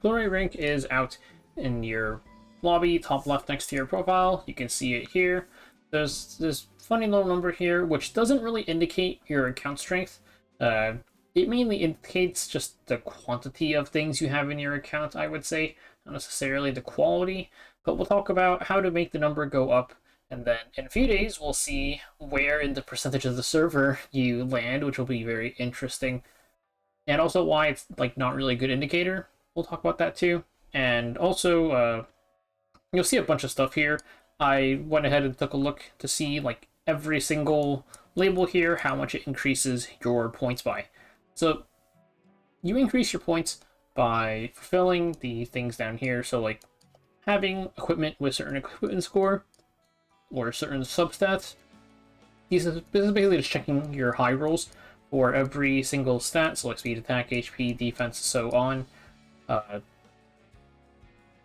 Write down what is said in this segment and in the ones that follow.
glory rank is out in your lobby, top left next to your profile. You can see it here. There's this funny little number here, which doesn't really indicate your account strength. It mainly indicates just the quantity of things you have in your account, I would say, not necessarily the quality. But we'll talk about how to make the number go up, and then in a few days we'll see where in the percentage of the server you land, which will be very interesting. And also why it's like not really a good indicator. We'll talk about that too. And also, you'll see a bunch of stuff here. I went ahead and took a look to see like every single label here, how much it increases your points by. So you increase your points by fulfilling the things down here. So like having equipment with certain equipment score or certain substats. This is basically just checking your high rolls for every single stat, so like speed, attack, HP, defense, so on.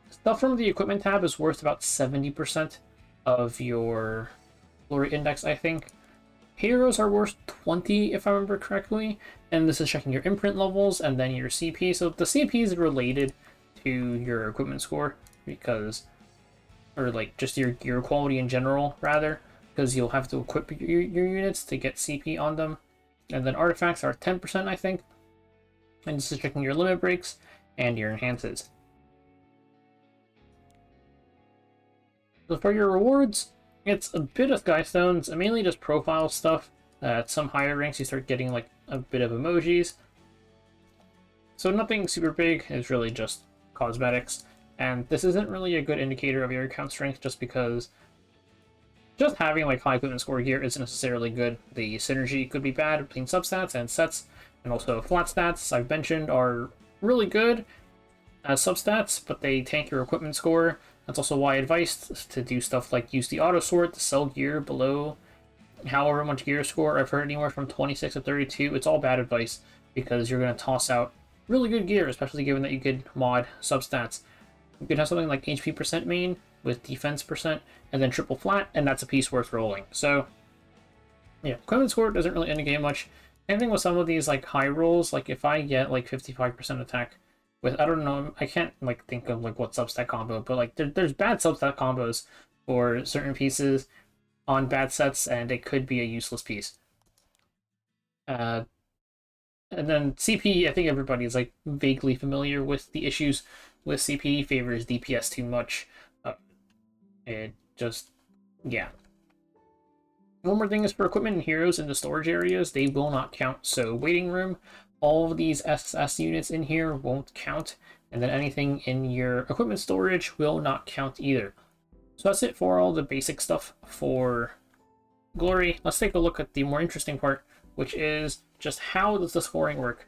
Stuff from the equipment tab is worth about 70% of your glory index, I think. Heroes are worth 20 if I remember correctly, and this is checking your imprint levels and then your CP. So the CP is related to your equipment score because, or like just your quality in general rather, because you'll have to equip your units to get CP on them. And then artifacts are 10%, I think. And this is checking your limit breaks and your enhances. So for your rewards, it's a bit of Sky Stones, mainly just profile stuff. At some higher ranks, you start getting like a bit of emojis. So nothing super big, it's really just cosmetics. And this isn't really a good indicator of your account strength just because just having like high equipment score here isn't necessarily good. The synergy could be bad between substats and sets, and also flat stats I've mentioned are really good as substats, but they tank your equipment score. That's also why I advised to do stuff like use the auto sort to sell gear below however much gear score. I've heard anywhere from 26 to 32. It's all bad advice because you're going to toss out really good gear, especially given that you could mod substats. You could have something like HP percent main with defense percent and then triple flat, and that's a piece worth rolling. So yeah, equipment score doesn't really indicate much. Anything with some of these like high rolls, like if I get like 55% attack with, I don't know, I can't like think of like what substat combo, but like there's bad substat combos for certain pieces on bad sets, and it could be a useless piece. And then CP, I think everybody's like vaguely familiar with the issues with CP. Favors DPS too much. It just, yeah. One more thing is for equipment and heroes in the storage areas, they will not count. So waiting room, all of these SSS units in here won't count, and then anything in your equipment storage will not count either. So that's it for all the basic stuff for Glory. Let's take a look at the more interesting part, which is just how does the scoring work.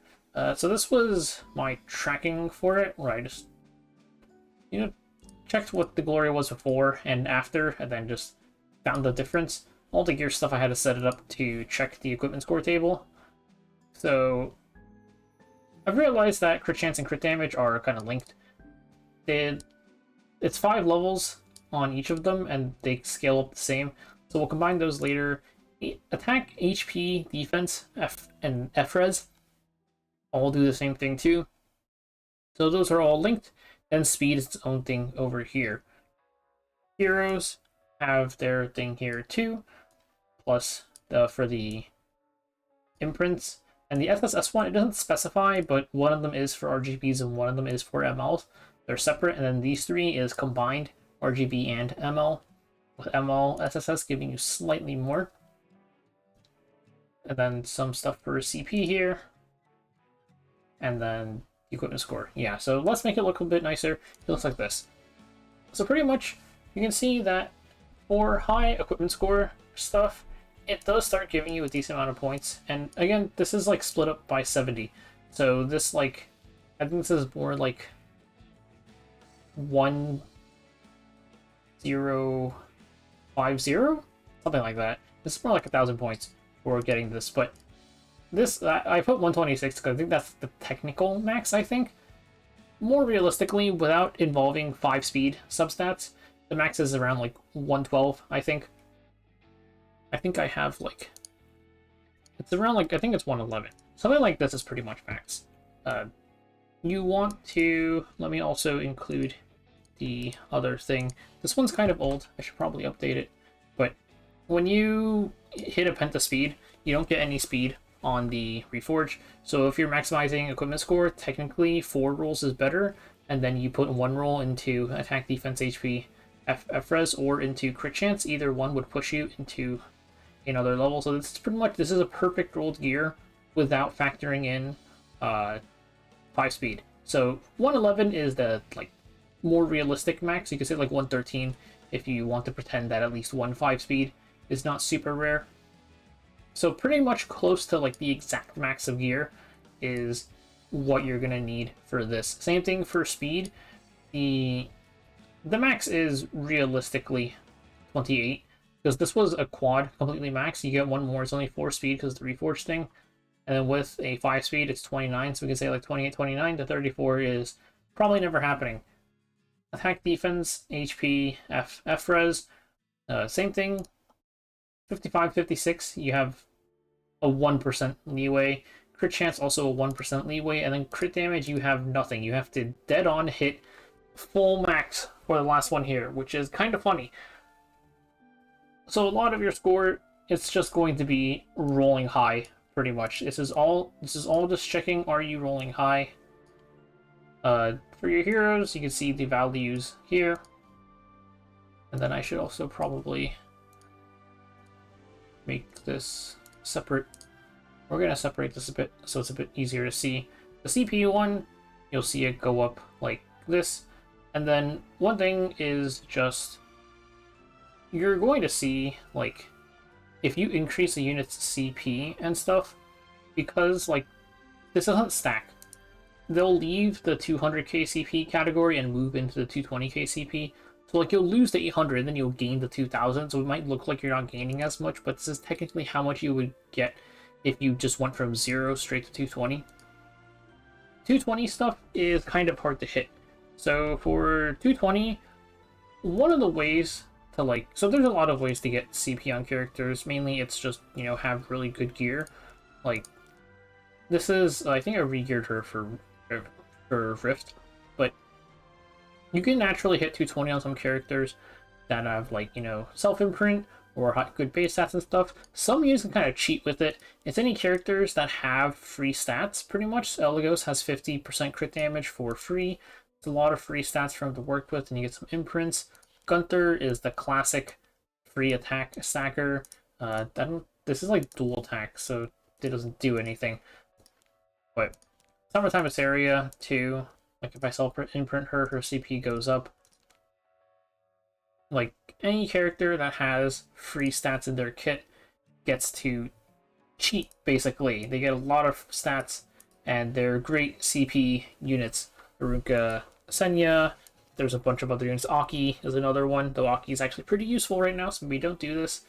So this was my tracking for it, where I just, checked what the Glory was before and after, and then just found the difference. All the gear stuff I had to set it up to check the equipment score table. So I've realized that crit chance and crit damage are kind of linked. It's 5 levels on each of them, and they scale up the same. So we'll combine those later. Attack, HP, defense, and FRES all do the same thing too. So those are all linked, and speed is its own thing over here. Heroes have their thing here too, plus for the imprints. And the SSS one, it doesn't specify, but one of them is for RGBs and one of them is for MLs. They're separate, and then these three is combined RGB and ML, with ML SSS giving you slightly more. And then some stuff for CP here. And then equipment score. Yeah, so let's make it look a bit nicer. It looks like this. So pretty much, you can see that for high equipment score stuff, it does start giving you a decent amount of points. And again, this is like split up by 70. So this like, I think this is more like 1050, something like that. This is more like 1,000 points for getting this, but this, I put 126 because I think that's the technical max, I think. More realistically, without involving 5 speed substats, the max is around like 112, I think. I think I have like, it's around like, I think it's 111. Something like this is pretty much max. you want to, let me also include the other thing. This one's kind of old, I should probably update it, but when you hit a penta speed, you don't get any speed on the Reforge. So if you're maximizing equipment score, technically 4 rolls is better, and then you put 1 roll into attack, defense, HP, FRES, or into crit chance. Either one would push you into another level. So this is pretty much, this is a perfect rolled gear without factoring in 5 speed. So 111 is the like more realistic max. You could say like 113 if you want to pretend that at least 1 5 speed is not super rare. So pretty much close to like the exact max of gear is what you're gonna need for this. Same thing for speed. The max is realistically 28, because this was a quad completely max. You get one more, it's only 4 speed because of the Reforge thing. And then with a 5 speed, it's 29, so we can say like 28, 29 to 34 is probably never happening. Attack, defense, HP, FRES, same thing. 55, 56, you have a 1% leeway. Crit chance, also a 1% leeway. And then crit damage, you have nothing. You have to dead on hit full max for the last one here, which is kind of funny. So a lot of your score, it's just going to be rolling high, pretty much. This is all just checking, are you rolling high? For your heroes, you can see the values here. And then I should also probably make this separate. We're going to separate this a bit so it's a bit easier to see. The CPU one, you'll see it go up like this. And then one thing is just, you're going to see, like, if you increase the unit's CP and stuff, because, like, this doesn't stack, they'll leave the 200k CP category and move into the 220k CP. So, like, you'll lose the 800, then you'll gain the 2000, so it might look like you're not gaining as much, but this is technically how much you would get if you just went from 0 straight to 220. 220 stuff is kind of hard to hit. So for 220, one of the ways to, like, so there's a lot of ways to get CP on characters. Mainly it's just, you know, have really good gear. Like, this is, I think I re-geared her for Rift, but you can naturally hit 220 on some characters that have, like, you know, self-imprint or good base stats and stuff. Some units can kind of cheat with it. It's any characters that have free stats, pretty much. Eligos has 50% crit damage for free. It's a lot of free stats for him to work with, and you get some imprints. Gunther is the classic free attack stacker. This is like dual attack, so it doesn't do anything. But Summertime Assyria too. Like, if I self-imprint her CP goes up. Like, any character that has free stats in their kit gets to cheat, basically. They get a lot of stats, and they're great CP units. Aruka, Senya, there's a bunch of other units. Aki is another one, though Aki is actually pretty useful right now, so we don't do this.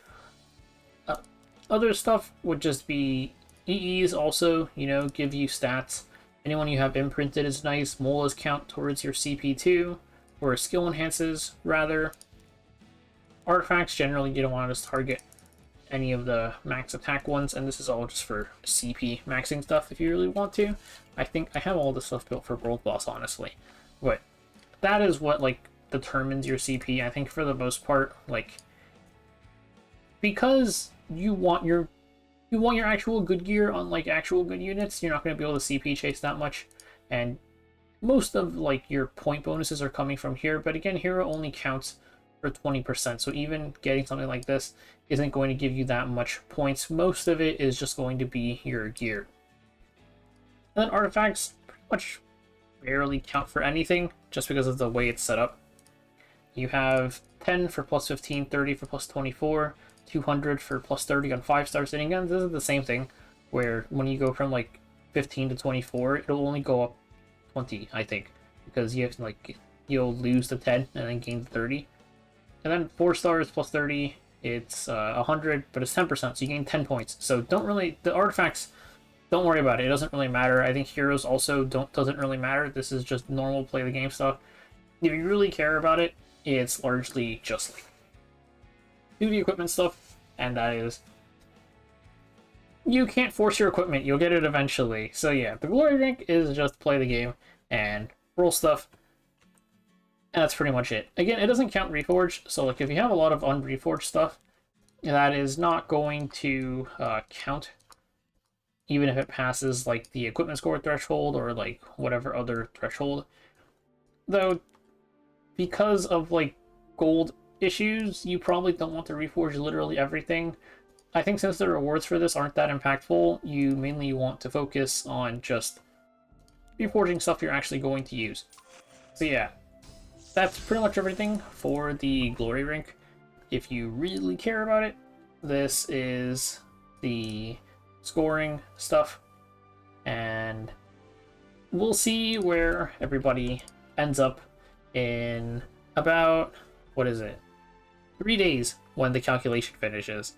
Other stuff would just be EEs also, you know, give you stats. Anyone you have imprinted is nice. Molas count towards your CP2, or skill enhances, rather. Artifacts, generally you don't want to just target any of the max attack ones, and this is all just for CP maxing stuff if you really want to. I think I have all this stuff built for World Boss, honestly. But that is what, like, determines your CP. I think for the most part, like, because you want your actual good gear on, like, actual good units, you're not going to be able to CP chase that much, and most of, like, your point bonuses are coming from here. But again, hero only counts for 20%, so even getting something like this isn't going to give you that much points. Most of it is just going to be your gear. And then artifacts pretty much rarely count for anything, just because of the way it's set up. You have 10 for plus 15, 30 for plus 24, 200 for plus 30 on 5-stars, and again, this is the same thing, where when you go from, like, 15 to 24, it'll only go up 20, I think, because you have to, like, you'll lose the 10 and then gain the 30. And then 4-stars plus 30, it's 100, but it's 10%, so you gain 10 points. So the artifacts, don't worry about it. It doesn't really matter. I think heroes also doesn't really matter. This is just normal play the game stuff. If you really care about it, it's largely just like do the equipment stuff, and that is, you can't force your equipment. You'll get it eventually. So yeah, the glory rank is just play the game. and roll stuff. And that's pretty much it. Again, it doesn't count Reforge, so like if you have a lot of unreforged stuff, that is not going to count, even if it passes like the equipment score threshold or like whatever other threshold. Though, because of like gold issues, you probably don't want to reforge literally everything. I think since the rewards for this aren't that impactful, you mainly want to focus on just reforging stuff you're actually going to use. So yeah, that's pretty much everything for the Glory Rink. If you really care about it, this is the scoring stuff, and we'll see where everybody ends up in about, what is it, 3 days when the calculation finishes.